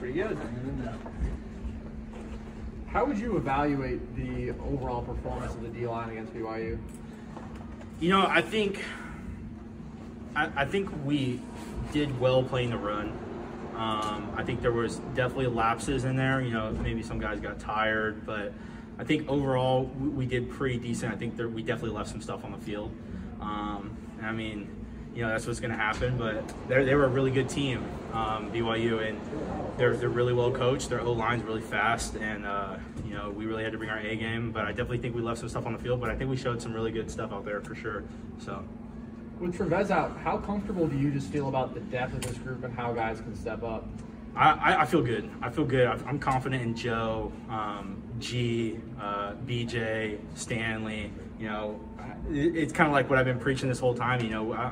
Pretty good. How would you evaluate the overall performance of the D-line against BYU? You know, I think we did well playing the run. I think there was definitely lapses in there. You know, maybe some guys got tired, but I think overall we did pretty decent. I think we definitely left some stuff on the field. I mean, you know, that's what's going to happen. But they were a really good team, BYU, and they're really well coached. Their O-line's really fast, and you know, we really had to bring our A game. But I definitely think we left some stuff on the field. But I think we showed some really good stuff out there for sure. So. With Trevez out, how comfortable do you just feel about the depth of this group and how guys can step up? I feel good. I feel good. I'm confident in Joe, G, BJ, Stanley. You know, it's kind of like what I've been preaching this whole time. You know,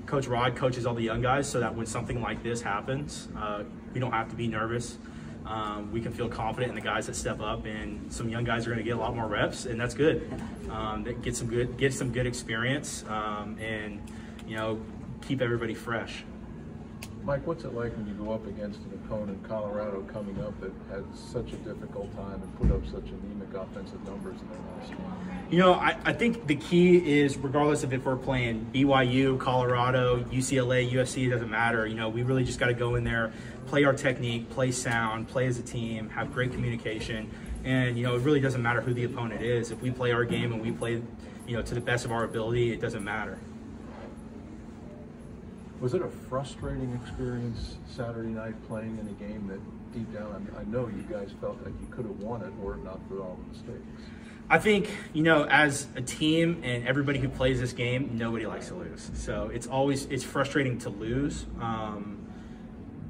Coach Rod coaches all the young guys so that when something like this happens, we don't have to be nervous. We can feel confident in the guys that step up, and some young guys are going to get a lot more reps, and that's good. Get some good experience, and you know, keep everybody fresh. Mike, what's it like when you go up against an opponent, Colorado, coming up that had such a difficult time and put up such anemic offensive numbers in their last game? You know, I think the key is, regardless of if we're playing BYU, Colorado, UCLA, USC, it doesn't matter. You know, we really just got to go in there, play our technique, play sound, play as a team, have great communication. And, you know, it really doesn't matter who the opponent is. If we play our game and we play, you know, to the best of our ability, it doesn't matter. Was it a frustrating experience Saturday night playing in a game that deep down, I know you guys felt like you could have won it were it not for all the mistakes? I think, you know, as a team and everybody who plays this game, nobody likes to lose. So it's frustrating to lose.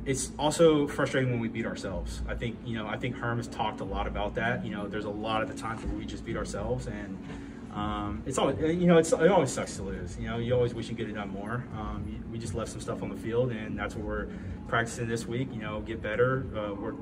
It's also frustrating when we beat ourselves. I think Herm has talked a lot about that. You know, there's a lot of the times where we just beat ourselves, and it's always, you know, it always sucks to lose. You know, you always wish you could have done more. We just left some stuff on the field, and that's what we're practicing this week. You know, get better,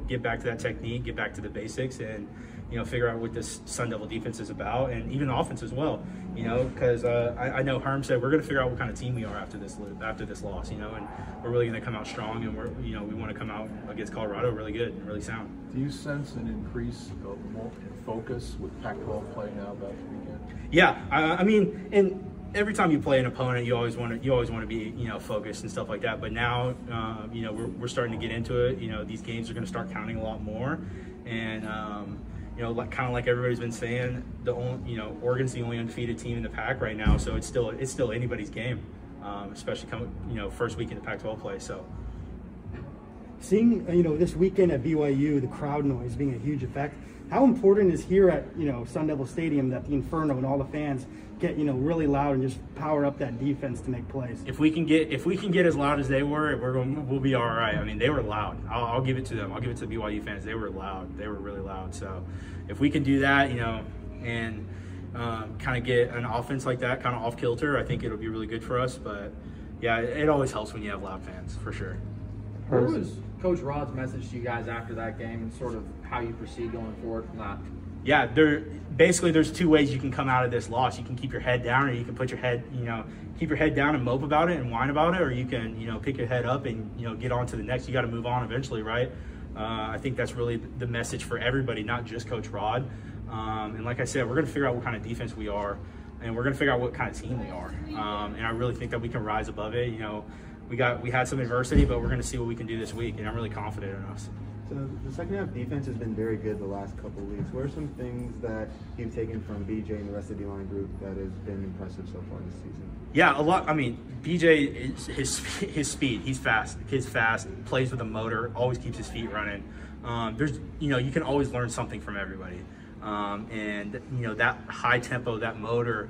get back to that technique, get back to the basics, and you know, figure out what this Sun Devil defense is about, and even the offense as well. You know, because I know Herm said we're going to figure out what kind of team we are after this loss. You know, and we're really going to come out strong, and we want to come out against Colorado really good and really sound. Do you sense an increase of more focus with Pac-12 play now about the weekend? Yeah, I mean, and every time you play an opponent, you always want to be, you know, focused and stuff like that. But now, you know, we're starting to get into it. You know, these games are going to start counting a lot more, and you know, kind of like everybody's been saying, Oregon's the only undefeated team in the Pac right now, so it's still anybody's game, especially coming, you know, first week in the Pac-12 play. So, seeing, you know, this weekend at BYU, the crowd noise being a huge effect. How important is here at, you know, Sun Devil Stadium that the Inferno and all the fans get, you know, really loud and just power up that defense to make plays? If we can get as loud as they were, we'll be all right. I mean, they were loud. I'll give it to them. I'll give it to the BYU fans. They were loud. They were really loud. So if we can do that, you know, and kind of get an offense like that kind of off kilter, I think it'll be really good for us. But yeah, it always helps when you have loud fans, for sure. What was Coach Rod's message to you guys after that game, and sort of how you proceed going forward from that? Yeah, there's two ways you can come out of this loss. You can keep your head down, or you can keep your head down and mope about it and whine about it, or you can, you know, pick your head up and, you know, get on to the next. You got to move on eventually, right? I think that's really the message for everybody, not just Coach Rod. And like I said, we're going to figure out what kind of defense we are, and we're going to figure out what kind of team we are. And I really think that we can rise above it. You know, we had some adversity, but we're going to see what we can do this week, and I'm really confident in us. So the second half defense has been very good the last couple of weeks. What are some things that you've taken from BJ and the rest of the D-line group that has been impressive so far this season? Yeah, a lot. I mean, BJ is his speed. He's fast. Kid's fast. Plays with a motor. Always keeps his feet running. You can always learn something from everybody. And you know, that high tempo, that motor,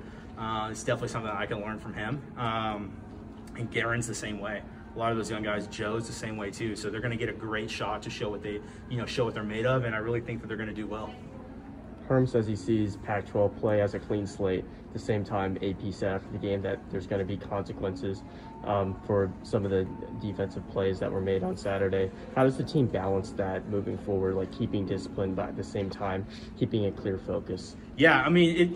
is definitely something that I can learn from him. And Garen's the same way. A lot of those young guys, Joe's the same way too. So they're going to get a great shot to show what they're made of, and I really think that they're going to do well. Herm says he sees Pac-12 play as a clean slate. At the same time, AP said after the game that there's going to be consequences for some of the defensive plays that were made on Saturday. How does the team balance that moving forward, like keeping discipline but at the same time keeping a clear focus? Yeah, I mean,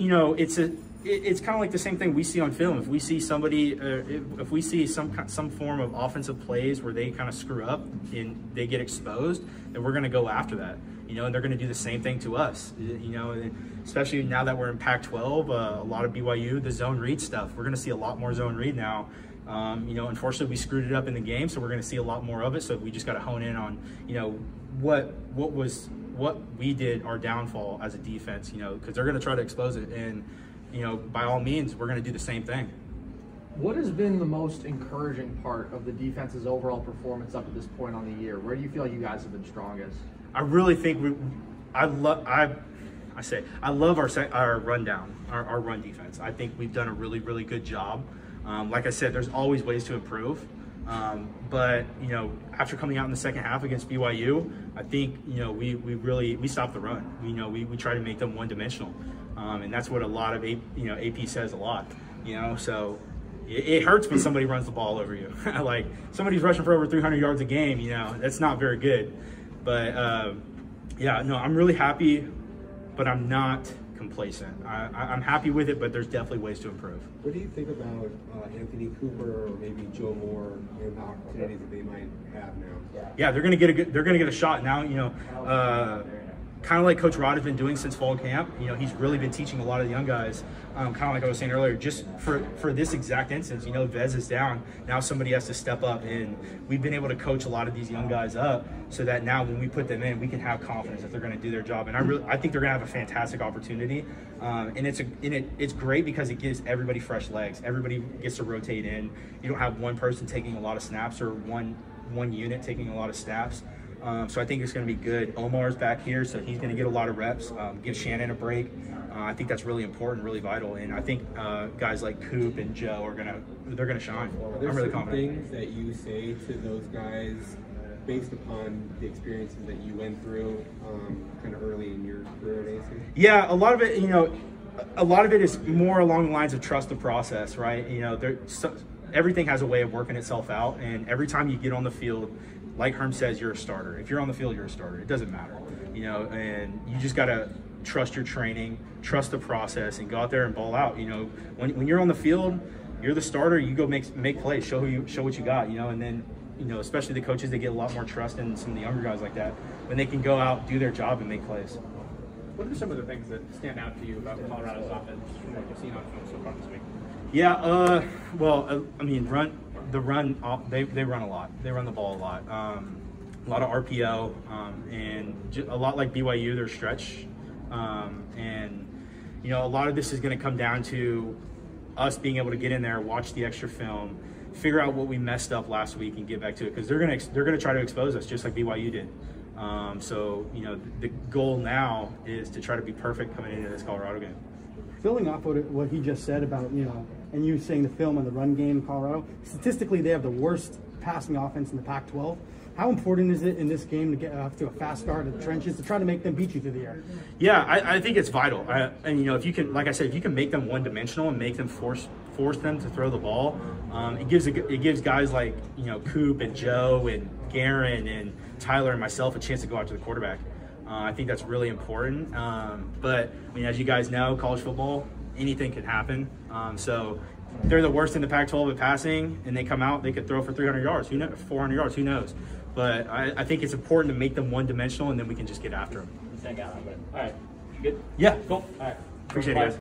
it's kind of like the same thing we see on film. If we see somebody, if we see some form of offensive plays where they kind of screw up and they get exposed, then we're going to go after that. You know, and they're going to do the same thing to us. You know, especially now that we're in Pac-12, a lot of BYU, the zone read stuff. We're going to see a lot more zone read now. You know, unfortunately, we screwed it up in the game, so we're going to see a lot more of it. So we just got to hone in on, you know, what we did, our downfall as a defense. You know, because they're going to try to expose it, and you know, by all means, we're going to do the same thing. What has been the most encouraging part of the defense's overall performance up to this point on the year? Where do you feel like you guys have been strongest? I really think I love our rundown, our run defense. I think we've done a really, really good job. Like I said, there's always ways to improve. But, you know, after coming out in the second half against BYU, I think, you know, we stopped the run. You know, we try to make them one-dimensional. And that's what a lot of, AP says a lot, you know, so it hurts when somebody runs the ball over you. Like, somebody's rushing for over 300 yards a game, you know, that's not very good. But, yeah, no, I'm really happy, but I'm not complacent. I'm happy with it, but there's definitely ways to improve. What do you think about Anthony Cooper or maybe Joe Moore and the opportunities that they might have now? Yeah, they're gonna get a shot now. You know, kind of like Coach Rod has been doing since fall camp. You know, he's really been teaching a lot of the young guys. Kind of like I was saying earlier, just for this exact instance, you know, Vez is down. Now somebody has to step up, and we've been able to coach a lot of these young guys up so that now when we put them in, we can have confidence that they're going to do their job. And I think they're going to have a fantastic opportunity. And it's great because it gives everybody fresh legs. Everybody gets to rotate in. You don't have one person taking a lot of snaps or one unit taking a lot of snaps. So I think it's going to be good. Omar's back here, so he's going to get a lot of reps. Give Shannon a break. I think that's really important, really vital. And I think guys like Coop and Joe are they're going to shine. Are there I'm really certain confident. things that you say to those guys based upon the experiences that you went through kind of early in your career at AC? Yeah, a lot of it, you know, a lot of it is more along the lines of trust the process, right? You know, everything has a way of working itself out, and every time you get on the field, like Herm says, you're a starter. If you're on the field, you're a starter. It doesn't matter, you know, and you just got to trust your training, trust the process, and go out there and ball out. You know, when you're on the field, you're the starter. You go make plays, show what you got, you know, and then, you know, especially the coaches, they get a lot more trust in some of the younger guys like that when they can go out, do their job, and make plays. What are some of the things that stand out to you about Colorado's offense from what you've seen on film so far this week? Yeah, well, I mean, they run a lot. They run the ball a lot. A lot of RPO, and a lot like BYU, they're stretch. And, you know, a lot of this is going to come down to us being able to get in there, watch the extra film, figure out what we messed up last week, and get back to it, because they're gonna try to expose us just like BYU did. So, you know, the goal now is to try to be perfect coming into this Colorado game. Filling off what he just said about, you know, and you saying the film on the run game in Colorado, statistically they have the worst passing offense in the Pac-12. How important is it in this game to get off to a fast start in the trenches to try to make them beat you through the air? Yeah, I think it's vital. And, you know, if you can, like I said, if you can make them one-dimensional and make them force them to throw the ball, it gives guys like, you know, Coop and Joe and Garen and Tyler and myself a chance to go out to the quarterback. I think that's really important. But, I mean, as you guys know, college football, anything can happen. So they're the worst in the Pac-12 at passing, and they come out, they could throw for 300 yards, 400 yards, who knows? But I think it's important to make them one-dimensional, and then we can just get after them. All right, you good? Yeah. Cool. All right. Appreciate it, guys.